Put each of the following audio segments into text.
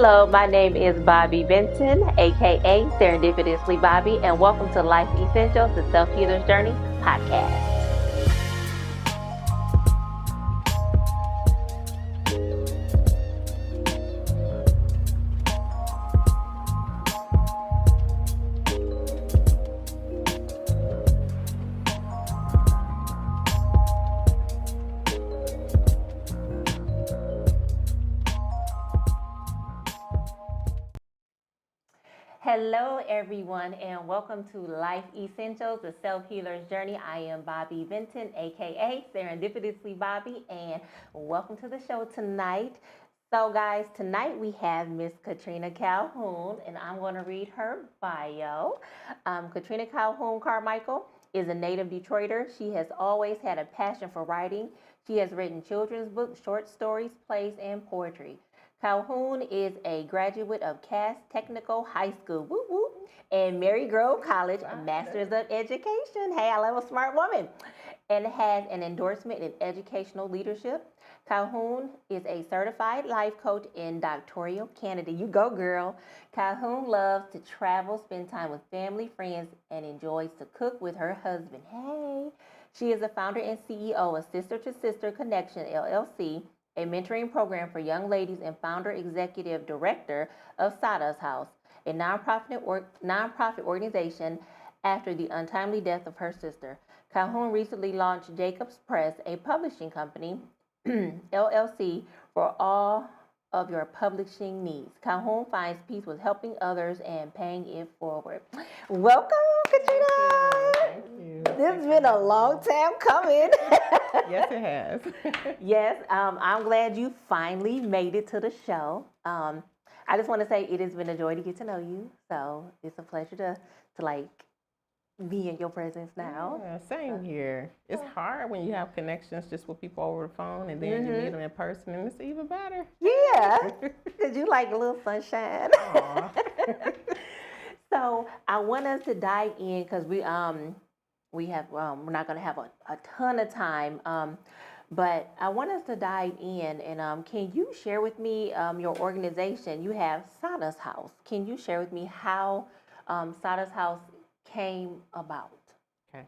Hello, my name is Bobby Benton, aka Serendipitously Bobby, and welcome to Life Essentials, the Self Healer's Journey podcast. Hello, everyone, and welcome to Life Essentials, the Self Healer's Journey. I am Bobby Benton, aka Serendipitously Bobby, and welcome to the show tonight. So, guys, tonight we have Miss Katrina Calhoun, and I'm going to read her bio. Katrina Calhoun Carmichael is a native Detroiter. She has always had a passion for writing. She has written children's books, short stories, plays, and poetry. Calhoun is a graduate of Cass Technical High School, woo woo, and Marygrove College, Masters of Education. Hey, I love a smart woman. And has an endorsement in educational leadership. Calhoun is a certified life coach in Doctoral, Canada. You go, girl. Calhoun loves to travel, spend time with family, friends, and enjoys to cook with her husband. Hey. She is the founder and CEO of Sister to Sister Connection, LLC, a mentoring program for young ladies, and founder executive director of Sawdust House, a nonprofit organization after the untimely death of her sister. Calhoun recently launched Jacobs Press, a publishing company, LLC, for all of your publishing needs. Calhoun finds peace with helping others and paying it forward. Welcome, Katrina. Thank you. This has been a long time coming. Yes, it has. Yes, I'm glad you finally made it to the show. I just want to say it has been a joy to get to know you. So it's a pleasure to like be in your presence now. Yeah, same here. It's hard when you have connections just with people over the phone, and then you meet them in person, and it's even better. Yeah, because you like a little sunshine. So I want us to dive in because we're not going to have a ton of time. But I want us to dive in, and can you share with me your organization? You have Sawdust House. Can you share with me how Sawdust House came about? Okay.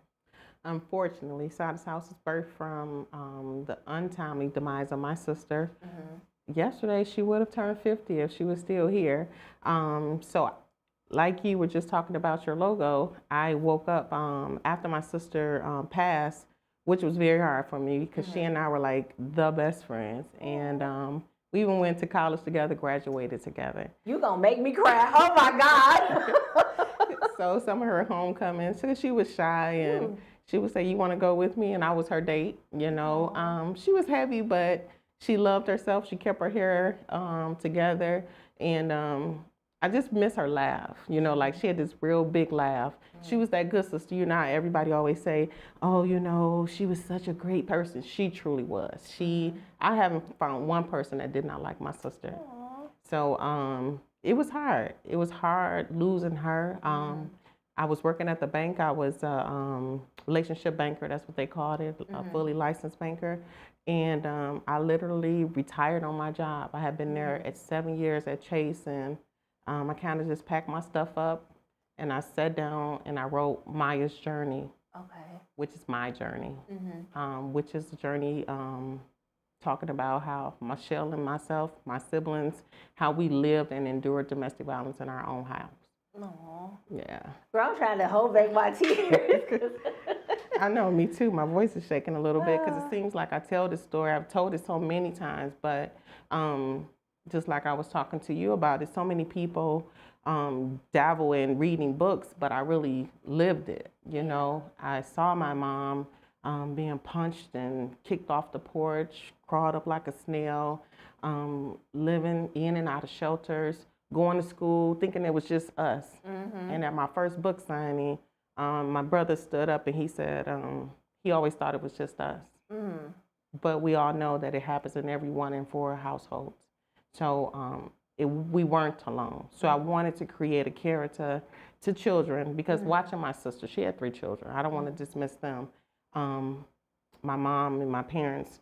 Unfortunately, Sawdust House is birthed from the untimely demise of my sister. Yesterday, she would have turned 50 if she was still here. So, like you were just talking about your logo, I woke up after my sister passed, which was very hard for me because she and I were like the best friends. And we even went to college together, graduated together. You gonna make me cry. Oh my God. So some of her homecomings, she was shy and she would say, "You want to go with me?" And I was her date, you know. She was heavy, but she loved herself. She kept her hair together. And I just miss her laugh, you know, like she had this real big laugh. She was that good sister. You know, everybody always say, "Oh, you know, she was such a great person." She truly was. I haven't found one person that did not like my sister. So it was hard. It was hard losing her. I was working at the bank. I was a relationship banker. That's what they called it, a fully licensed banker. And I literally retired on my job. I had been there at 7 years at Chase, and I kind of just packed my stuff up, and I sat down and I wrote Maya's Journey, which is my journey, which is a journey talking about how Michelle and myself, my siblings, how we lived and endured domestic violence in our own house. Aww. Yeah. Girl, I'm trying to hold back my tears. I know, me too. My voice is shaking a little bit because it seems like I tell this story. I've told it so many times, but just like I was talking to you about it, so many people dabble in reading books, but I really lived it. You know, I saw my mom being punched and kicked off the porch, crawled up like a snail, living in and out of shelters, going to school, thinking it was just us. And at my first book signing, my brother stood up and he said he always thought it was just us. But we all know that it happens in every 1 in 4 households. So we weren't alone. So I wanted to create a character to children because watching my sister, she had 3 children. I don't want to dismiss them. My mom and my parents,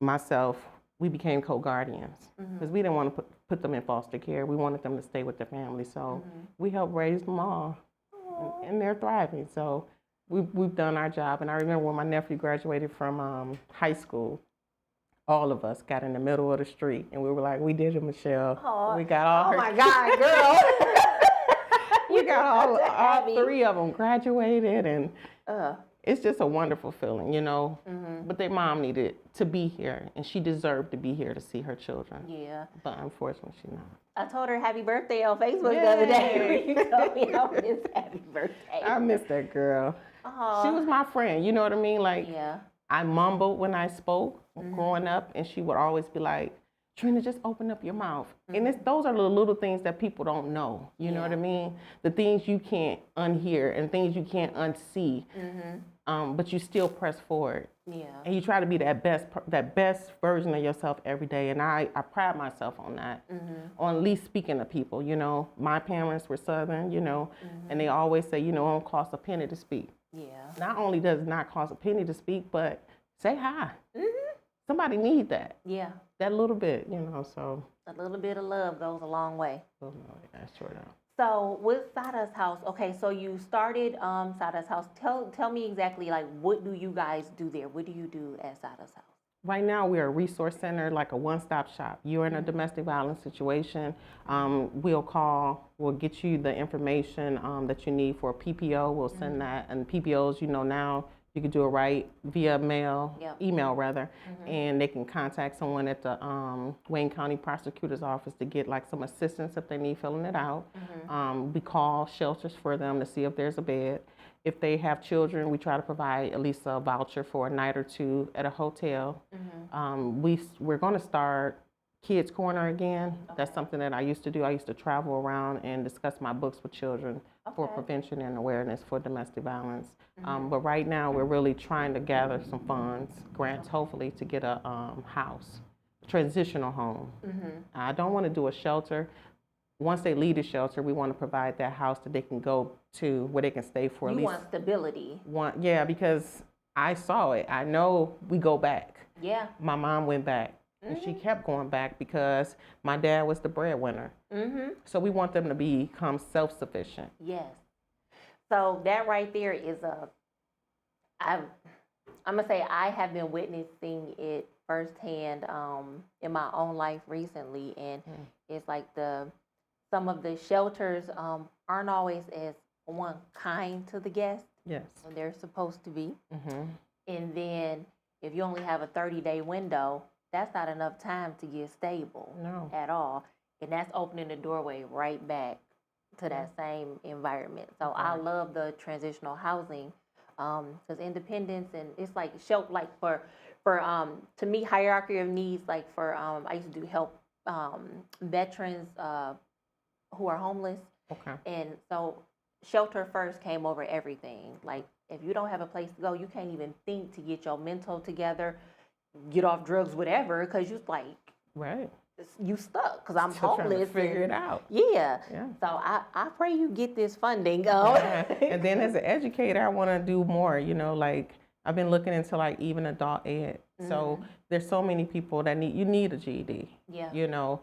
myself, we became co-guardians because we didn't want to put them in foster care. We wanted them to stay with their family. So we helped raise them all, and they're thriving. So we've done our job. And I remember when my nephew graduated from high school, all of us got in the middle of the street, and we were like, we did it, Michelle. Oh, we got all my God, girl. we got all 3 of them graduated, and it's just a wonderful feeling, you know. But their mom needed to be here, and she deserved to be here to see her children. Yeah. But unfortunately, she's not. I told her happy birthday on Facebook the other day. You told me I miss happy birthday. I miss that girl. She was my friend, you know what I mean? Like, I mumbled when I spoke growing up, and she would always be like, Trina, just open up your mouth. And those are the little things that people don't know. You know what I mean? The things you can't unhear and things you can't unsee, but you still press forward. Yeah. And you try to be that best version of yourself every day. And I pride myself on that, on at least speaking to people. You know, my parents were Southern, you know, and they always say, you know, it don't cost a penny to speak. Yeah. Not only does it not cost a penny to speak, but say hi. Somebody need that. Yeah. That little bit, you know, so. A little bit of love goes a long way. Oh, no, that's sure enough. So with Sada's House, okay, so you started Sada's House. Tell me exactly, like, what do you guys do there? What do you do at Sada's House? Right now, we're a resource center, like a one-stop shop. You're in a domestic violence situation, we'll get you the information that you need for a PPO. We'll send that, and PPOs, you know, now you can do it right via email rather, and they can contact someone at the Wayne County Prosecutor's Office to get like some assistance if they need filling it out. We call shelters for them to see if there's a bed. If they have children, we try to provide at least a voucher for a night or 2 at a hotel. We're going to start Kids Corner again. That's something that I used to do. I used to travel around and discuss my books with children for prevention and awareness for domestic violence. But right now, we're really trying to gather some funds, grants, hopefully, to get a house, transitional home. I don't want to do a shelter. Once they leave the shelter, we want to provide that house that they can go to where they can stay for at least. You want stability. Yeah, because I saw it. I know we go back. Yeah. My mom went back. And she kept going back because my dad was the breadwinner. So we want them to become self-sufficient. Yes. So that right there is I'm going to say I have been witnessing it firsthand in my own life recently. And it's like some of the shelters aren't always as kind to the guests. Yes. When they're supposed to be. And then if you only have a 30-day window, that's not enough time to get stable at all. And that's opening the doorway right back to that same environment. So I love the transitional housing because independence, and it's like shelter, like for to me, hierarchy of needs, like for I used to do help veterans who are homeless. And so shelter first came over everything. Like if you don't have a place to go, you can't even think to get your mental together, get off drugs, whatever, because you're like, you stuck, because I'm homeless. Figure it out. Yeah. So I pray you get this funding going. And then as an educator, I want to do more, you know, like I've been looking into like even adult ed. So there's so many people that need a GED. Yeah. You know,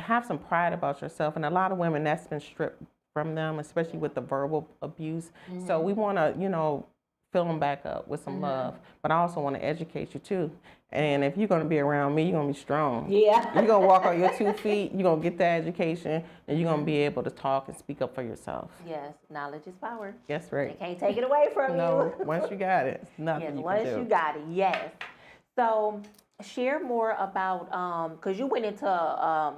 have some pride about yourself. And a lot of women, that's been stripped from them, especially with the verbal abuse. So we want to, you know, fill them back up with some love. But I also want to educate you too. And if you're going to be around me, you're going to be strong. Yeah. You're going to walk on your 2 feet, you're going to get that education, and you're going to be able to talk and speak up for yourself. Yes, knowledge is power. That's right. They can't take it away from you. No, once you got it, nothing you can do. Once you got it, yes. So share more about, because you went into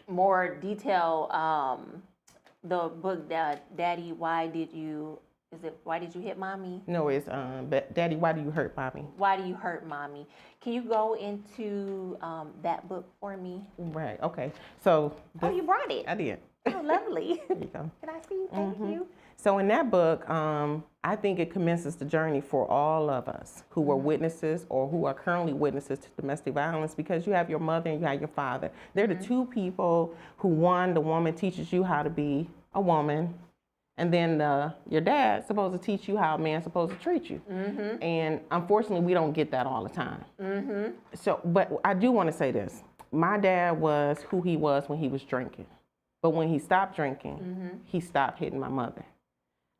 more detail, the book, Daddy, Why Did You Hit Mommy? No, it's Daddy, Why Do You Hurt Mommy? Why Do You Hurt Mommy? Can you go into that book for me? Right, okay. So you brought it. I did. Oh, lovely. There you go. Can I see? Thank you. So in that book, I think it commences the journey for all of us who were witnesses or who are currently witnesses to domestic violence, because you have your mother and you have your father. They're the two people who, one, the woman teaches you how to be a woman, And then your dad's supposed to teach you how a man's supposed to treat you. And unfortunately, we don't get that all the time. So, but I do want to say this. My dad was who he was when he was drinking. But when he stopped drinking, he stopped hitting my mother.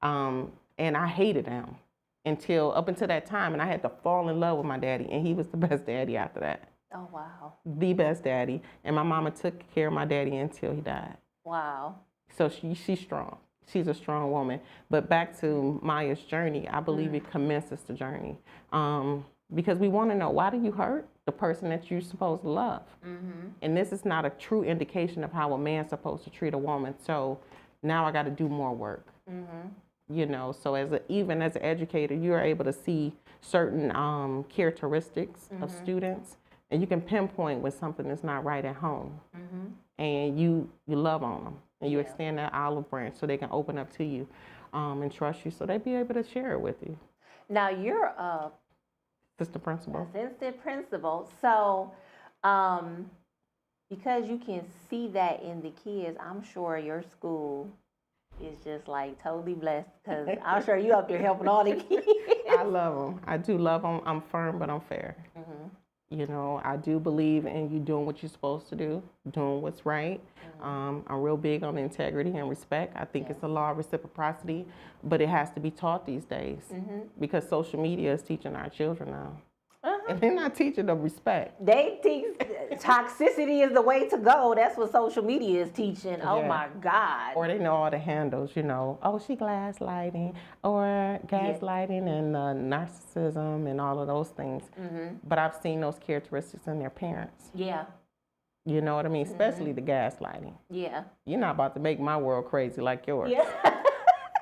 And I hated him up until that time. And I had to fall in love with my daddy. And he was the best daddy after that. Oh, wow. The best daddy. And my mama took care of my daddy until he died. Wow. So she's strong. She's a strong woman. But back to Maya's journey, I believe it commences the journey. Because we want to know, why do you hurt the person that you're supposed to love? And this is not a true indication of how a man's supposed to treat a woman. So now I got to do more work. You know, so even as an educator, you're able to see certain characteristics of students, and you can pinpoint when something is not right at home. And you love on them, and you extend that olive branch so they can open up to you and trust you, so they be able to share it with you. Now, you're a assistant principal. Assistant principal. So, because you can see that in the kids, I'm sure your school is just like totally blessed, because I'm sure you up there helping all the kids. I love them. I do love them. I'm firm, but I'm fair. You know, I do believe in you doing what you're supposed to do, doing what's right. I'm real big on integrity and respect. I think it's a law of reciprocity, but it has to be taught these days because social media is teaching our children now. And they're not teaching them respect. They teach toxicity is the way to go. That's what social media is teaching. Oh my God. Or they know all the handles, you know. Oh, she gaslighting, or gaslighting and narcissism and all of those things. But I've seen those characteristics in their parents. Yeah. You know what I mean? Especially the gaslighting. Yeah. You're not about to make my world crazy like yours. Yeah.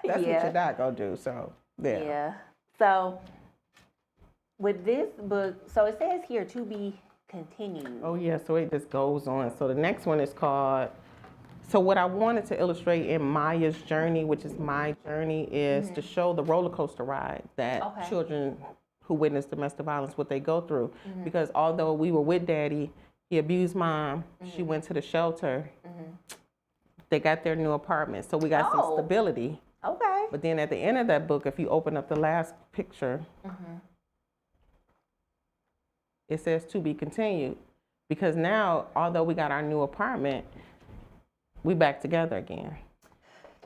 That's what you're not going to do. So, yeah. So, with this book, so it says here, to be continued. Oh, yeah. So it just goes on. So the next one is called, so what I wanted to illustrate in Maya's journey, which is my journey, is to show the roller coaster ride that children who witness domestic violence, what they go through. Because although we were with daddy, he abused mom, she went to the shelter, they got their new apartment. So we got some stability. Okay. But then at the end of that book, if you open up the last picture, it says to be continued, because now, although we got our new apartment, we back together again.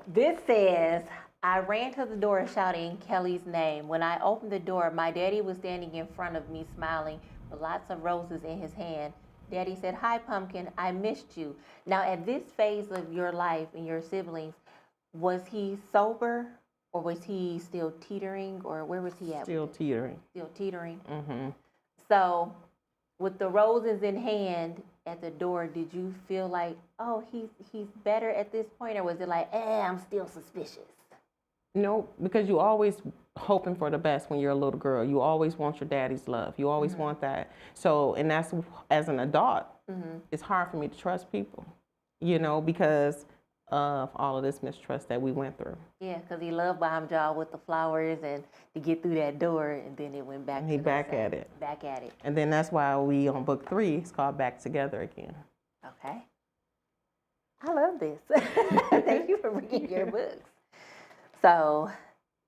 This says, I ran to the door shouting Kelly's name. When I opened the door, my daddy was standing in front of me smiling with lots of roses in his hand. Daddy said, "Hi, Pumpkin, I missed you." Now, at this phase of your life and your siblings, was he sober, or was he still teetering, or where was he at? Still teetering. Still teetering. So, with the roses in hand at the door, did you feel like, oh, he's better at this point, or was it like, I'm still suspicious? No, because you always hoping for the best when you're a little girl. You always want your daddy's love. You always want that. So, and that's, as an adult, it's hard for me to trust people, you know, because of all of this mistrust that we went through. Yeah, because he loved behind y'all with the flowers and to get through that door, and then it went back. He back at it. Back at it. And then that's why we on book 3, it's called Back Together Again. Okay. I love this. Thank you for bringing your books. So,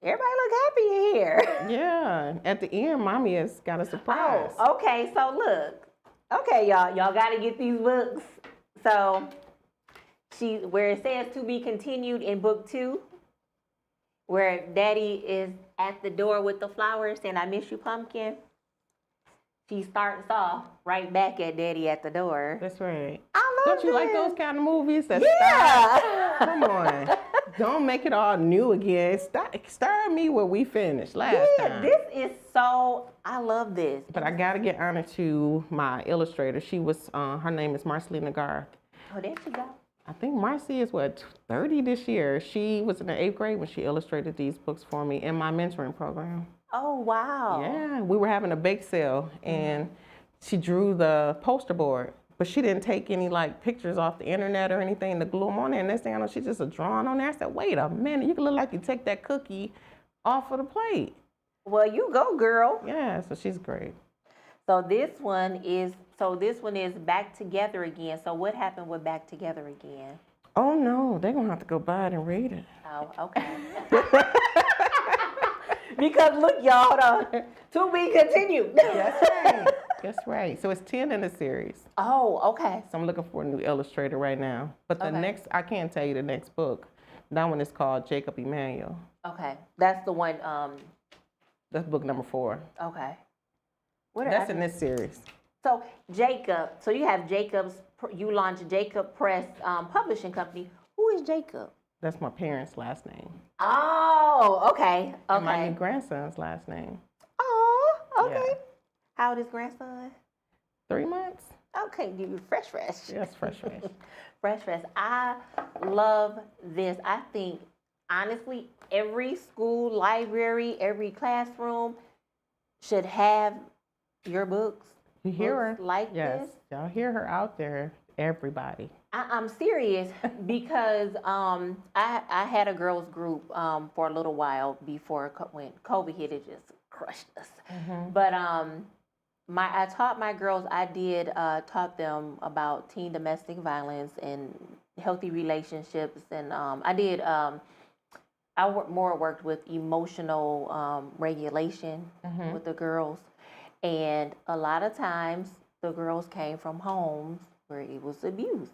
everybody look happy in here. Yeah. At the end, Mommy has got a surprise. Oh, okay. So, look. Okay, y'all got to get these books. So, where it says to be continued in book 2, where Daddy is at the door with the flowers saying, "I miss you, Pumpkin." She starts off right back at Daddy at the door. That's right. I love Don't you like those kind of movies? That Yeah. Come on. Don't make it all new again. Start me where we finished last time. This is so, I love this. But I got to get honor to my illustrator. She was, her name is Marcelina Garth. Oh, there she go. I think Marcy is, 30 this year. She was in the 8th grade when she illustrated these books for me in my mentoring program. Oh, wow. Yeah, we were having a bake sale, and she drew the poster board, but she didn't take any pictures off the internet or anything to glue them on there. And next thing I know, she just a drawing on there. I said, wait a minute, you can look like you take that cookie off of the plate. Well, you go, girl. Yeah, so she's great. So this one is Back Together Again. So what happened with Back Together Again? Oh no, they're gonna have to go buy it and read it. Oh, okay. Because look, y'all, hold on. To be continued. That's right. That's right. So it's 10 in the series. Oh, okay. So I'm looking for a new illustrator right now. But the Okay. next, I can't tell you the next book. That one is called Jacob Emanuel. Okay. That's the one, That's book number 4. okay. What are- That's in this series. So Jacob, so you have you launched Jacob Press Publishing Company. Who is Jacob? That's my parents' last name. Oh, okay. And my new Okay. grandson's last name. Oh, okay. Yeah. How old is grandson? 3 months? Okay, you fresh. Yes, fresh. Fresh. I love this. I think, honestly, every school, library, every classroom should have your books. You hear her? Books like Yes. this. Y'all hear her out there, everybody. I'm serious because I had a girls group for a little while before when COVID hit. It just crushed us. But I taught my girls. I did taught them about teen domestic violence and healthy relationships, and I did. Worked with emotional regulation with the girls, and a lot of times the girls came from homes where it was abuse.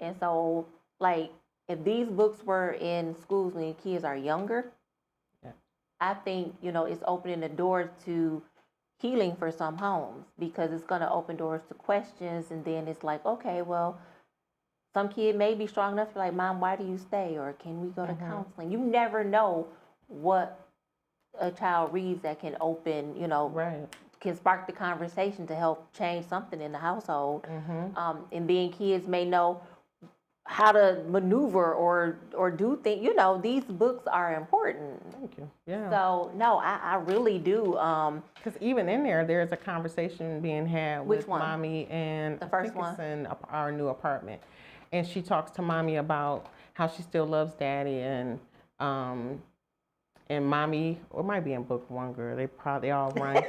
And so, like, if these books were in schools when the kids are younger, I think, it's opening the door to healing for some homes because it's going to open doors to questions. And then it's like, okay, well, some kid may be strong enough to be like, Mom, why do you stay? Or can we go to counseling? You never know what a child reads that can open, Right. can spark the conversation to help change something in the household. And then kids may know how to maneuver or do things. These books are important. Thank you. Yeah. So, no, I really do. Because even in there's a conversation being had Which with one? Mommy and The I first think it's one? in our new apartment. And she talks to Mommy about how she still loves Daddy and Mommy, or it might be in book 1, girl. They probably all run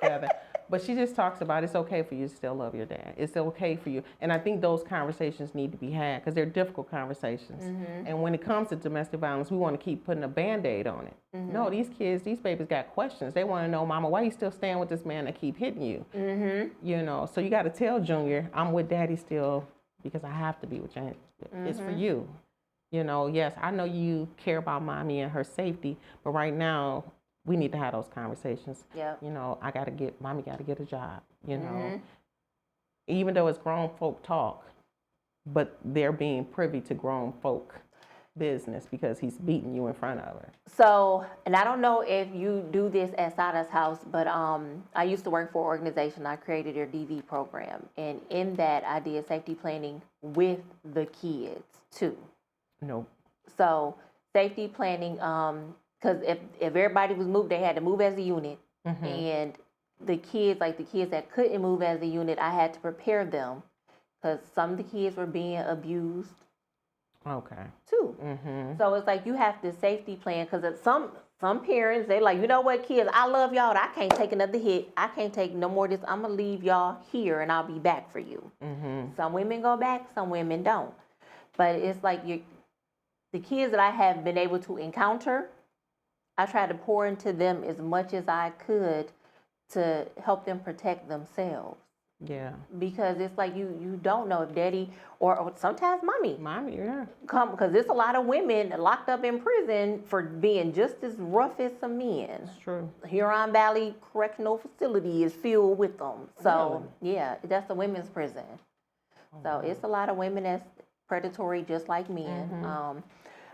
together. But she just talks about it's okay for you to still love your dad. It's okay for you. And I think those conversations need to be had because they're difficult conversations. And when it comes to domestic violence, we want to keep putting a Band-Aid on it. No, these babies got questions. They want to know, Mama, why you still staying with this man that keep hitting you? So you got to tell Junior, I'm with Daddy still because I have to be with you. It's for you. Yes, I know you care about Mommy and her safety, but right now, we need to have those conversations. Yep. Mommy got to get a job, Even though it's grown folk talk, but they're being privy to grown folk business because he's beating you in front of her. So, and I don't know if you do this at Sada's house, but I used to work for an organization. I created their DV program. And in that, I did safety planning with the kids, too. Nope. So, safety planning, because if everybody was moved, they had to move as a unit. And the kids that couldn't move as a unit, I had to prepare them because some of the kids were being abused. Okay. Too. So it's like you have to safety plan because some parents, they like, you know what, kids, I love y'all. I can't take another hit. I can't take no more of this. I'm going to leave y'all here and I'll be back for you. Some women go back, some women don't. But it's like the kids that I have been able to encounter, I try to pour into them as much as I could to help them protect themselves. Yeah. Because it's like you don't know if Daddy or sometimes Mommy yeah. come, because there's a lot of women locked up in prison for being just as rough as some men. It's true. Huron Valley Correctional Facility is filled with them. So yeah, that's a women's prison. So it's a lot of women that's predatory just like men.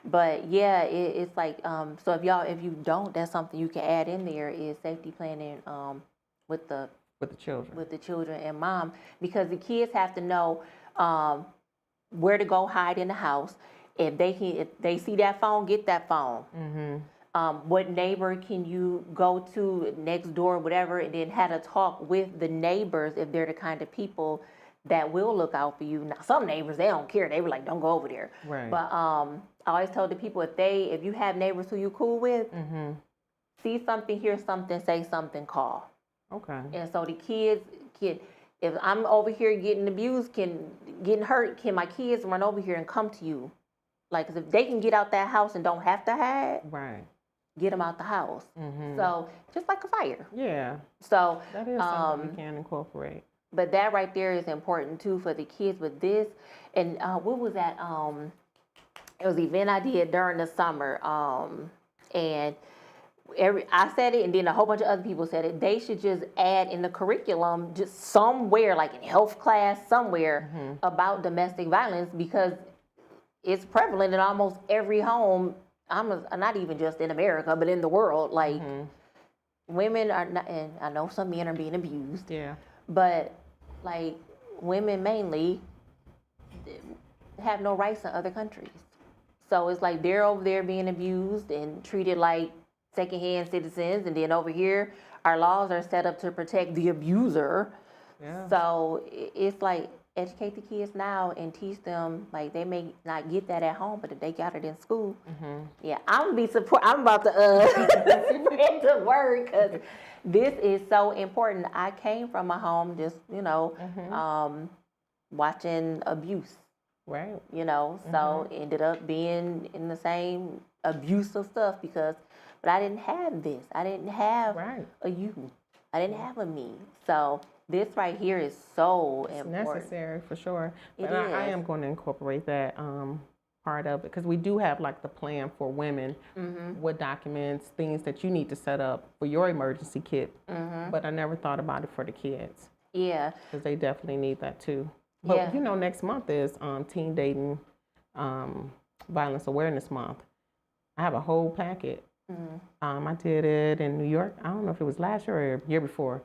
But yeah, it's like so if you don't, that's something you can add in there is safety planning with the children and mom, because the kids have to know where to go hide in the house. If they see that phone, get that phone. What neighbor can you go to next door, whatever, and then have a talk with the neighbors if they're the kind of people that will look out for you. Now, some neighbors, they don't care. They were like, don't go over there. Right. But I always told the people, if you have neighbors who you cool with, see something, hear something, say something, call. Okay. And so the kids if I'm over here getting abused, getting hurt, can my kids run over here and come to you? Like, 'cause if they can get out that house and don't have to hide, Right. get them out the house. So just like a fire. Yeah. So That is something we can incorporate. but that right there is important too for the kids with this. And what was that? It was an event I did during the summer. And I said it, and then a whole bunch of other people said it. They should just add in the curriculum, just somewhere, like in health class, somewhere about domestic violence, because it's prevalent in almost every home. Not even just in America, but in the world. Like women are not, and I know some men are being abused. Yeah. But like women mainly have no rights in other countries. So it's like they're over there being abused and treated like secondhand citizens, and then over here our laws are set up to protect the abuser. Yeah. So it's like educate the kids now and teach them, like they may not get that at home, but if they got it in school, yeah, I'm about to spread the word, because this is so important. I came from a home just, watching abuse, Right. so ended up being in the same abusive stuff but I didn't have this. I didn't have Right. a you. I didn't have a me. So this right here is so important. Necessary for sure. It But I is. am going to incorporate that part of it, because we do have like the plan for women, what documents, things that you need to set up for your emergency kit. But I never thought about it for the kids, Yeah. because they definitely need that too. But Yeah. next month is Teen Dating Violence Awareness Month. I have a whole packet. I did it in New York. I don't know if it was last year or year before.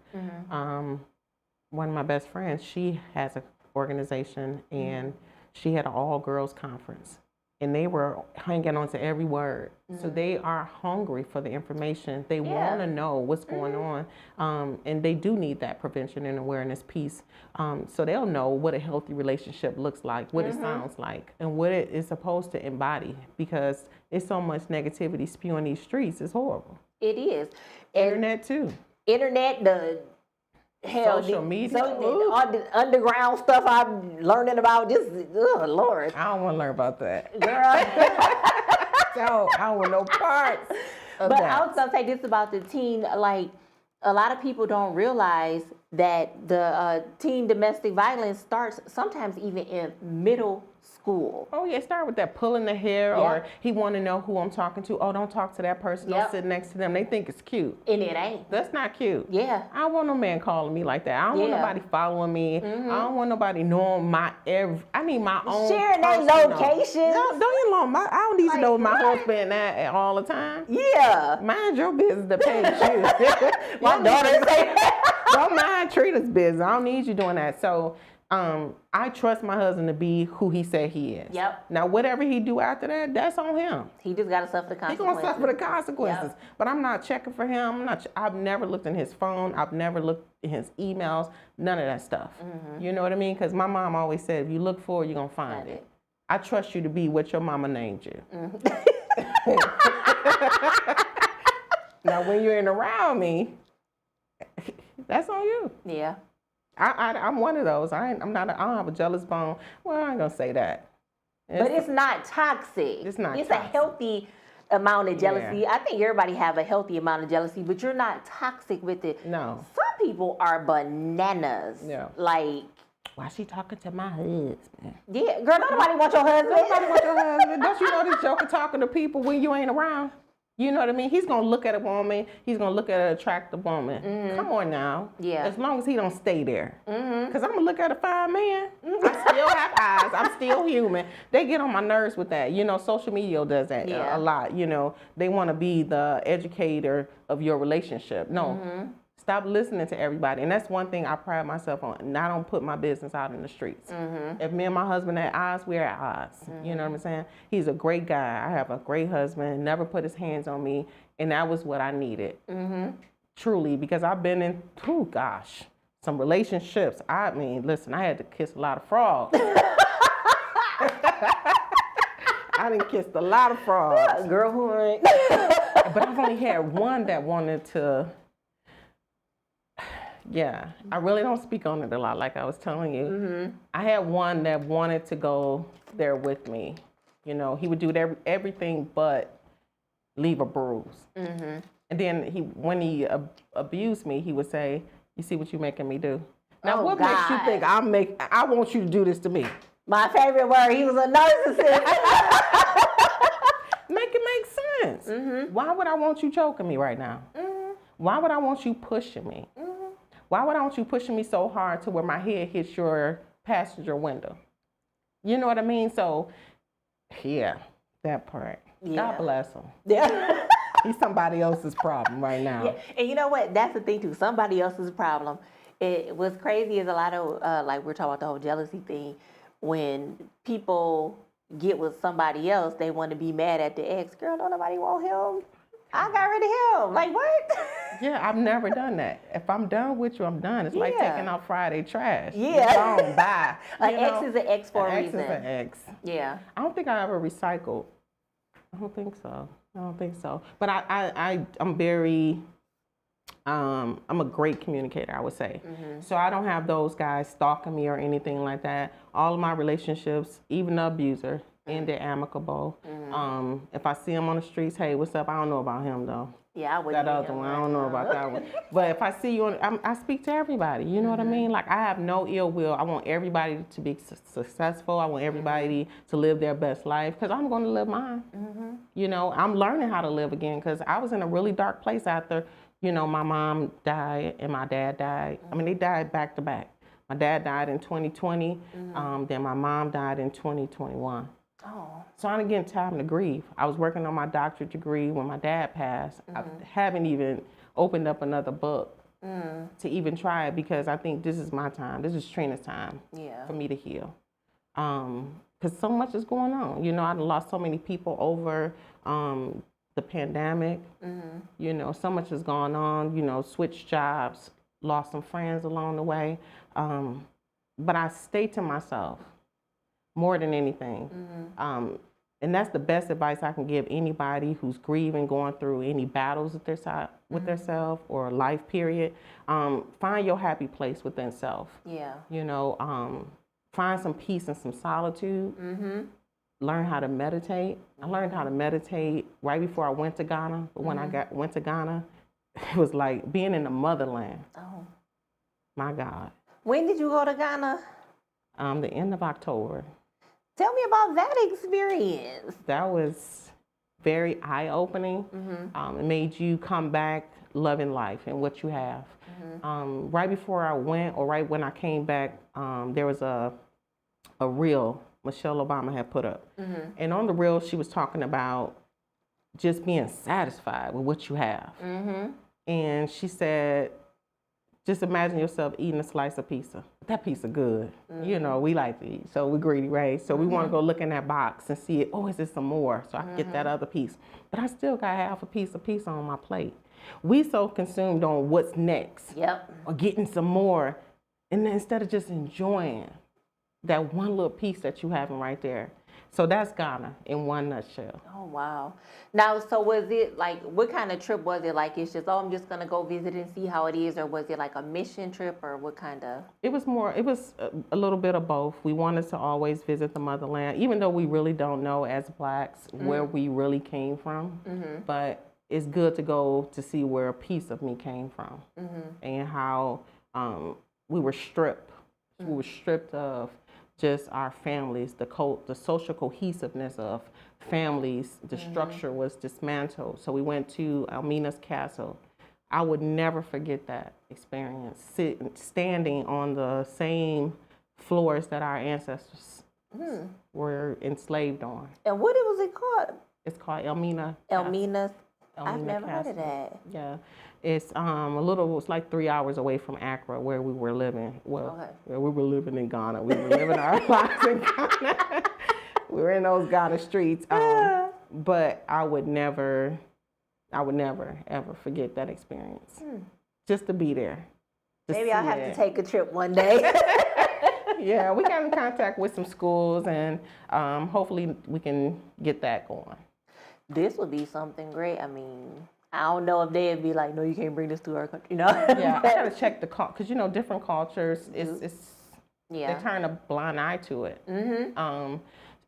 One of my best friends, she has an organization, and she had an all-girls conference, and they were hanging on to every word. So they are hungry for the information. They want to know what's going on, and they do need that prevention and awareness piece. So they'll know what a healthy relationship looks like, what it sounds like, and what it is supposed to embody, because there's so much negativity spewing these streets. It's horrible. It is. And Internet too. internet, the hell, Social media. all the underground stuff I'm learning about. Just, oh Lord, I don't want to learn about that. girl. So I don't want no parts of But that. I was gonna say this about the teen. Like, a lot of people don't realize that the teen domestic violence starts sometimes even in middle school. Oh yeah, start with that pulling the hair, or he want to know who I'm talking to. Oh, don't talk to that person. Don't sit next to them. They think it's cute. And it ain't. That's not cute. Yeah. I don't want no man calling me like that. I don't want nobody following me. I don't want nobody knowing I need my own. Sharing their personal- locations. No, don't you know I don't need to know my what? husband at all the time. Yeah. Mind your business to pay you. My daughter say Don't mind Trina's business. I don't need you doing that. So I trust my husband to be who he said he is. Yep. Now, whatever he do after that, that's on him. he just gotta suffer the He's consequences. gonna suffer the consequences. Yep. But I'm not checking for him. I've never looked in his phone. I've never looked in his emails. None of that stuff. You know what I mean? Because my mom always said, if you look for it, you're gonna find it. I trust you to be what your mama named you. Now, when you're in around me, that's on you. Yeah. I'm one of those. I don't have a jealous bone. Well, I ain't gonna say that. But it's not toxic. It's not It's toxic. a healthy amount of jealousy. I think everybody have a healthy amount of jealousy, but you're not toxic with it. No. Some people are bananas. Yeah. Like, Why she talking to my husband? yeah, girl, nobody wants your husband. Nobody want your husband. Don't you know this joker talking to people when you ain't around? You know what I mean? He's gonna look at a woman. He's gonna look at an attractive woman. Come on now. Yeah. As long as he don't stay there. Cause I'm gonna look at a fine man. I still have eyes. I'm still human. They get on my nerves with that. Social media does that Yeah. a lot. They want to be the educator of your relationship. No. Stop listening to everybody. And that's one thing I pride myself on. And I don't put my business out in the streets. If me and my husband at odds, we're at odds. You know what I'm saying? He's a great guy. I have a great husband, never put his hands on me. And that was what I needed. Truly, because I've been in, some relationships. I mean, listen, I had to kiss a lot of frogs. I done kissed a lot of frogs. Girl who ain't. But I've only had one that wanted to, Yeah, I really don't speak on it a lot, like I was telling you. I had one that wanted to go there with me. You know, he would do everything but leave a bruise. And then when he abused me, he would say, "You see what you're making me do?" Now, Oh, what makes you God. think I want you to do this to me? My favorite word, he was a narcissist. Make it make sense. Why would I want you choking me right now? Why would I want you pushing me? Why would I want you pushing me so hard to where my head hits your passenger window? You know what I mean? So, yeah, that part. Yeah. God bless him. Yeah. He's somebody else's problem right now. Yeah. And you know what? That's the thing too. Somebody else's problem. What's crazy is a lot of like we're talking about the whole jealousy thing. When people get with somebody else, they want to be mad at the ex. Girl, don't nobody want him. I got rid of him. Like what? Yeah, I've never done that. If I'm done with you, I'm done. It's like Yeah. taking out Friday trash. Yeah. Gone, bye. An You ex know? is an ex for a An reason. Ex is an ex. Yeah. I don't think I ever recycled. I don't think so. But I'm very, I'm a great communicator, I would say. So I don't have those guys stalking me or anything like that. All of my relationships, even the abuser, ended amicable. If I see him on the streets, hey, what's up? I don't know about him though. Yeah, I wouldn't. That other one, I don't know about that one. But if I see you I speak to everybody. You know what I mean? Like I have no ill will. I want everybody to be successful. I want everybody to live their best life because I'm going to live mine. You know, I'm learning how to live again because I was in a really dark place after, you know, my mom died and my dad died. I mean, they died back to back. My dad died in 2020. Then my mom died in 2021. Oh. So I didn't get time to grieve. I was working on my doctorate degree when my dad passed. I haven't even opened up another book to even try it because I think this is my time. This is Trina's time for me to heal. Because so much is going on. You know, I lost so many people over the pandemic. You know, so much has gone on. You know, switched jobs, lost some friends along the way. But I stay to myself. More than anything. And that's the best advice I can give anybody who's grieving, going through any battles with their self or life period. Find your happy place within self. Yeah. You know, find some peace and some solitude. Learn how to meditate. I learned how to meditate right before I went to Ghana. But when I went to Ghana, it was like being in the motherland. Oh. My God. When did you go to Ghana? The end of October. Tell me about that experience. That was very eye-opening. It made you come back loving life and what you have. Right before I went, or right when I came back, there was a reel Michelle Obama had put up. And on the reel, she was talking about just being satisfied with what you have. And she said, just imagine yourself eating a slice of pizza. That pizza good. You know, we like to eat, so we're greedy, right? So we want to go look in that box and see it. Oh, is there some more? So I can get that other piece. But I still got half a piece of pizza on my plate. We so consumed on what's next. Or getting some more. And then instead of just enjoying that one little piece that you having right there. So that's Ghana in one nutshell. Oh, wow. Now, so was it like, what kind of trip was it? Like, it's just, oh, I'm just going to go visit and see how it is? Or was it like a mission trip, or what kind of? It was a little bit of both. We wanted to always visit the motherland, even though we really don't know as Blacks where we really came from. But it's good to go to see where a piece of me came from and how we were stripped. We were stripped of just our families, the social cohesiveness of families. The structure was dismantled. So we went to Elmina's castle. I would never forget that experience, standing on the same floors that our ancestors were enslaved on. And what was it called? It's called Elmina. Elmina's. I've Elmina never heard Castle. of that. Yeah. It's it's like 3 hours away from Accra, where we were living. Well, where we were living in Ghana. We were living our lives in Ghana. We were in those Ghana streets. But I would never ever forget that experience. Just to be there. Maybe I'll have to take a trip one day. Yeah, we got in contact with some schools, and hopefully we can get that going. This would be something great. I mean, I don't know if they'd be like, no, you can't bring this to our country, you know? Yeah, I gotta check the because different cultures, they turn a blind eye to it.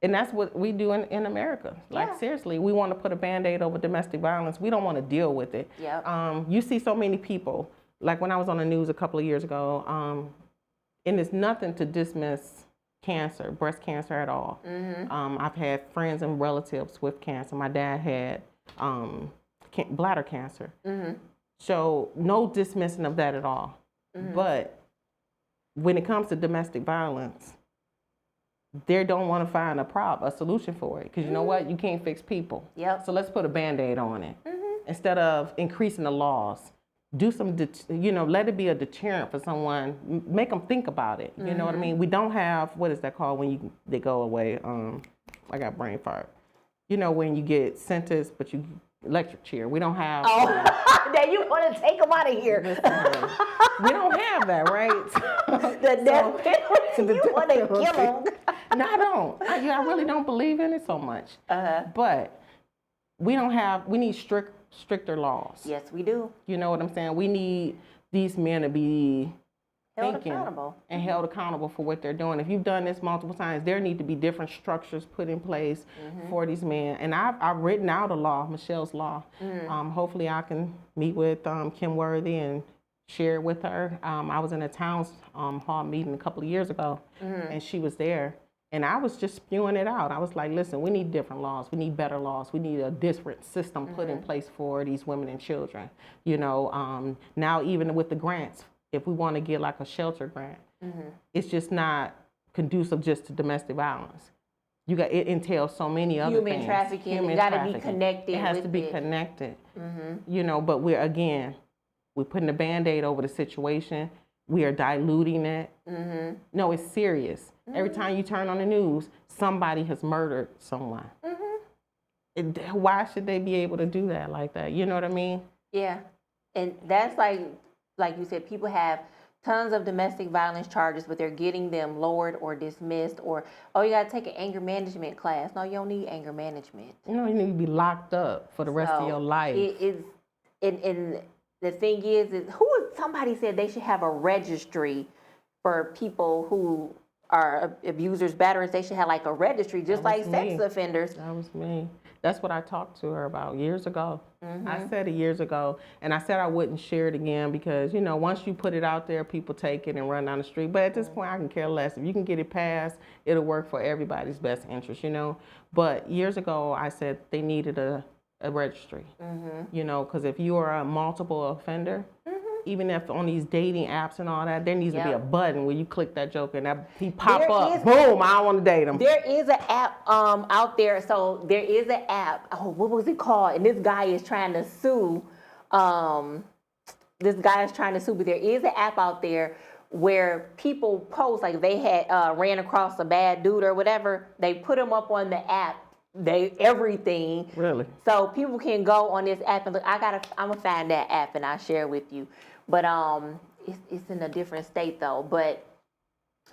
And that's what we do in America. Like seriously, we want to put a Band-Aid over domestic violence. We don't want to deal with it. You see so many people. Like when I was on the news a couple of years ago, and it's nothing to dismiss cancer, breast cancer at all. I've had friends and relatives with cancer. My dad had bladder cancer. So no dismissing of that at all. But when it comes to domestic violence, they don't want to find a solution for it. Because you know what? You can't fix people. So let's put a Band-Aid on it. Instead of increasing the laws, do some, let it be a deterrent for someone. Make them think about it. You know what I mean? We don't have, what is that called when they go away? I got brain fart. You know, when you get sentenced, but you electric chair. We don't have. Oh, now you want to take them out of here. We don't have that, right? The death penalty. You want to kill them. No, I don't. I really don't believe in it so much. But we don't have. We need stricter laws. Yes, we do. You know what I'm saying? We need these men to be held accountable and held accountable for what they're doing. If you've done this multiple times, there need to be different structures put in place for these men. And I've written out a law, Michelle's Law. Hopefully I can meet with Kim Worthy and share it with her. I was in a town's hall meeting a couple of years ago, and she was there. And I was just spewing it out. I was like, listen, we need different laws. We need better laws. We need a different system put in place for these women and children. You know, now even with the grants, if we want to get like a shelter grant, it's just not conducive just to domestic violence. It entails so many other human things. Trafficking. It got to be connected. It has to be connected. You know, but we're putting a Band-Aid over the situation. We are diluting it. No, it's serious. Every time you turn on the news, somebody has murdered someone. Why should they be able to do that like that? You know what I mean? Yeah. And that's like you said, people have tons of domestic violence charges, but they're getting them lowered or dismissed, or, oh, you got to take an anger management class. No, you don't need anger management. You need to be locked up for the rest of your life. And the thing is somebody said they should have a registry for people who are abusers, batterers. They should have like a registry, just like sex offenders. That was me. That's what I talked to her about years ago. I said it years ago, and I said I wouldn't share it again because, you know, once you put it out there, people take it and run down the street. But at this point, I can care less. If you can get it passed, it'll work for everybody's best interest, you know. But years ago, I said they needed a registry, you know, because if you are a multiple offender, even if on these dating apps and all that, there needs to be a button where you click that joke and he pop up, boom, I don't want to date him. There is an app out there. So there is an app. Oh, what was it called? And this guy is trying to sue. But there is an app out there where people post, like they had ran across a bad dude or whatever. They put him up on the app. Everything. Really? So people can go on this app and look. I'm gonna find that app and I'll share it with you. But it's in a different state though. But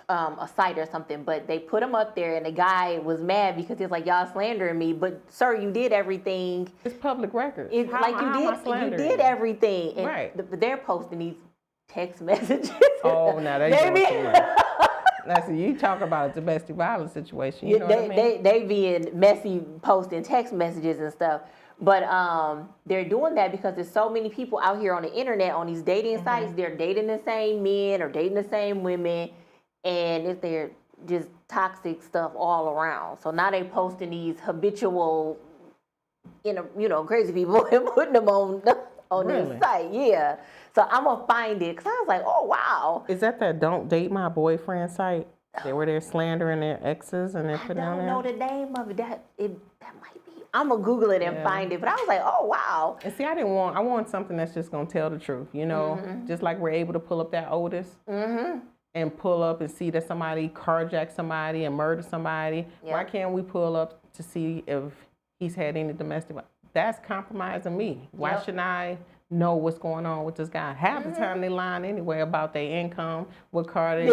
a site or something. But they put him up there, and the guy was mad because he's like, y'all slandering me. But sir, you did everything. It's public record. You did everything. And right. They're posting these text messages. Oh, now that's you talk about a domestic violence situation. You know what I mean? They being messy, posting text messages and stuff. But they're doing that because there's so many people out here on the internet, on these dating sites. They're dating the same men or dating the same women, and they're just toxic stuff all around. So now they posting these habitual, crazy people and putting them on this site. Yeah. So I'm gonna find it because I was like, oh wow. Is that Don't Date My Boyfriend site? They're slandering their exes and they're putting on there. I don't know the name of it. That might be. I'm gonna Google it and find it. But I was like, oh wow. And see, I want something that's just gonna tell the truth. You know, just like we're able to pull up that Otis. And pull up and see that somebody carjacked somebody and murdered somebody. Yep. Why can't we pull up to see if he's had any domestic violence? That's compromising me. Why shouldn't I know what's going on with this guy? Half the time they lying anyway about their income, what car they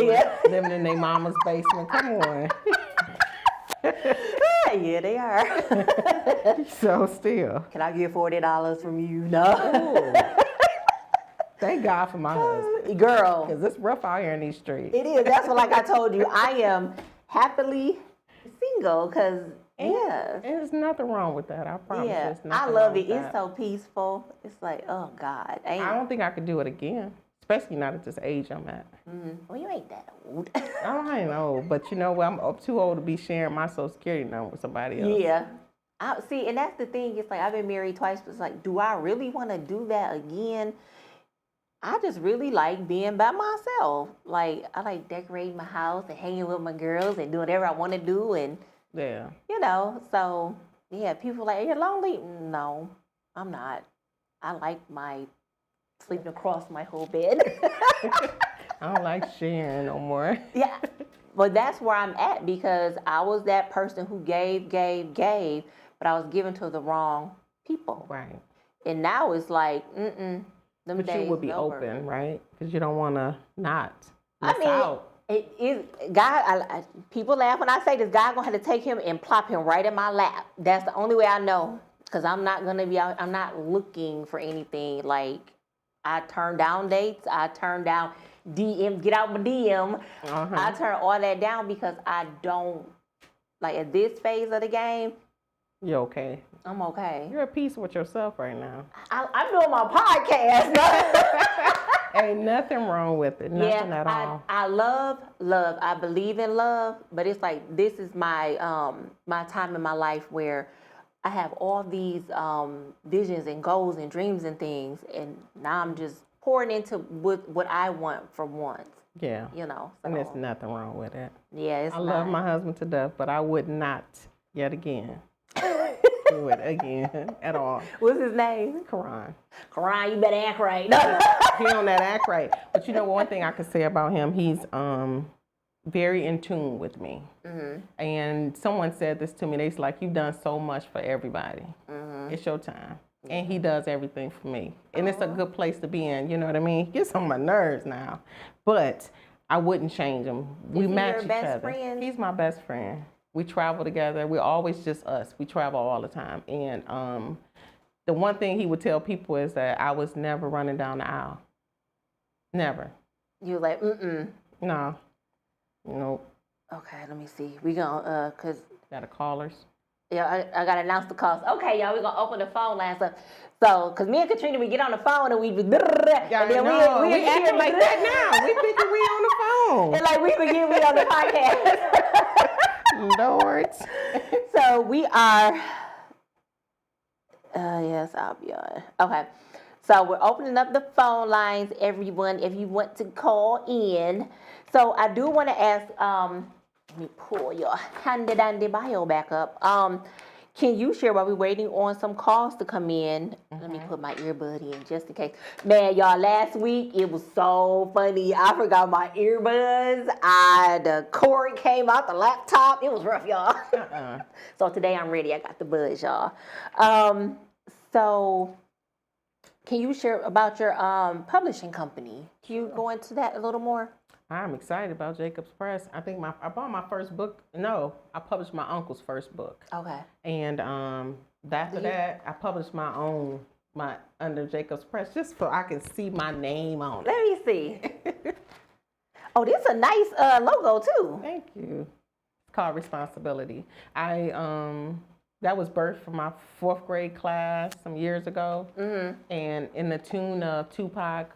living in their mama's basement. Come on. Yeah, they are. So still. Can I get $40 from you? No. Thank God for my husband. Girl. Because it's rough out here in these streets. It is. That's what, like I told you, I am happily single because, yeah. And there's nothing wrong with that. I promise. Yeah, There's I nothing love wrong it. with It's that. so peaceful. It's like, oh God. I don't think I could do it again, especially not at this age I'm at. Well, you ain't that old. I ain't old, but you know what? I'm too old to be sharing my Social Security number with somebody else. Yeah. See, and that's the thing. It's like I've been married twice, but it's like, do I really want to do that again? I just really like being by myself. Like, I like decorating my house and hanging with my girls and doing whatever I want to do. And, Yeah. you know, so, yeah, people like, you're lonely? No, I'm not. I like my sleeping across my whole bed. I don't like sharing no more. Yeah, but that's where I'm at because I was that person who gave, but I was given to the wrong people. Right. And now it's like, them But you days would be over. open, right? Because you don't want to not I miss mean, out. it is God. People laugh when I say this. God gonna have to take him and plop him right in my lap. That's the only way I know. Because I'm not gonna be out. I'm not looking for anything. Like I turn down dates. I turn down DM. Get out my DM. I turn all that down because I don't like at this phase of the game. You're okay. I'm okay. You're at peace with yourself right now. I'm doing my podcast. Ain't nothing wrong with it. Nothing at all. I love. I believe in love, but it's like this is my my time in my life where I have all these visions and goals and dreams and things, and now I'm just pouring into what I want for once. Yeah. You know. So, And there's nothing wrong with it. yeah, it's I love not. my husband to death, but I would not yet again do it again at all. What's his name? Karan. Karan, you better act right. He on that act right. But you know, one thing I could say about him, he's very in tune with me. And someone said this to me. They's like, you've done so much for everybody. It's your time. And he does everything for me. And it's a good place to be in. You know what I mean? He gets on my nerves now. But I wouldn't change him. We Is he match your each best other. friend? He's my best friend. We travel together. We're always just us. We travel all the time. And the one thing he would tell people is that I was never running down the aisle. Never. You like, No. Nope. Okay, let me see. We gonna, cause Got a callers. yeah, I gotta announce the calls. Okay, y'all, we gonna open the phone lines up. So, cause me and Katrina, we get on the phone and we be, and then we acting like that now. We thinking we on the phone. and like we forget we on the podcast. Lord. So we are. Yes, I'll be on. Okay. So we're opening up the phone lines, everyone, if you want to call in. So I do want to ask, let me pull your handy dandy bio back up. Can you share while we're waiting on some calls to come in? Let me put my earbud in just in case. Man, y'all, last week it was so funny. I forgot my earbuds. The cord came out the laptop. It was rough, y'all. So today I'm ready. I got the buzz, y'all. So can you share about your publishing company? Can you go into that a little more? I'm excited about Jacob's Press. I think I bought my first book. No, I published my uncle's first book. Okay. And after that, I published my own, under Jacob's Press, just so I can see my name on it. Let me see. Oh, this is a nice logo too. Thank you. It's called Responsibility. That was birthed from my 4th grade class some years ago. And in the tune of Tupac,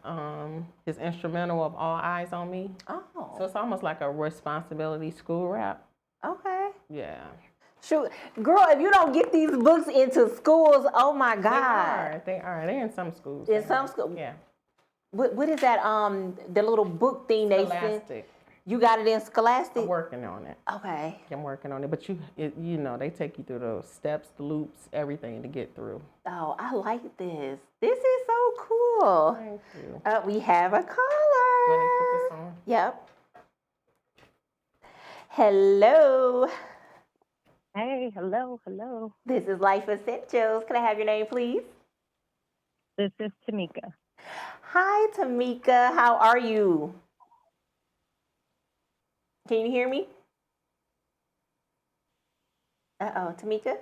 his instrumental of All Eyes on Me. Oh. So it's almost like a responsibility school rap. Okay. Yeah. Shoot, girl, if you don't get these books into schools, oh my God. They are. They're in some schools. In some schools. Yeah. What is that? The little book thing they sent. Elastic. You got it in Scholastic? I'm working on it. Okay. I'm working on it. But you know, they take you through those steps, the loops, everything to get through. Oh, I like this. This is so cool. Thank you. We have a Do I need to caller. put this on? Yep. Hello. Hey, hello. This is Life Essentials. Can I have your name, please? This is Tamika. Hi, Tamika. How are you? Can you hear me? Uh-oh, Tamika?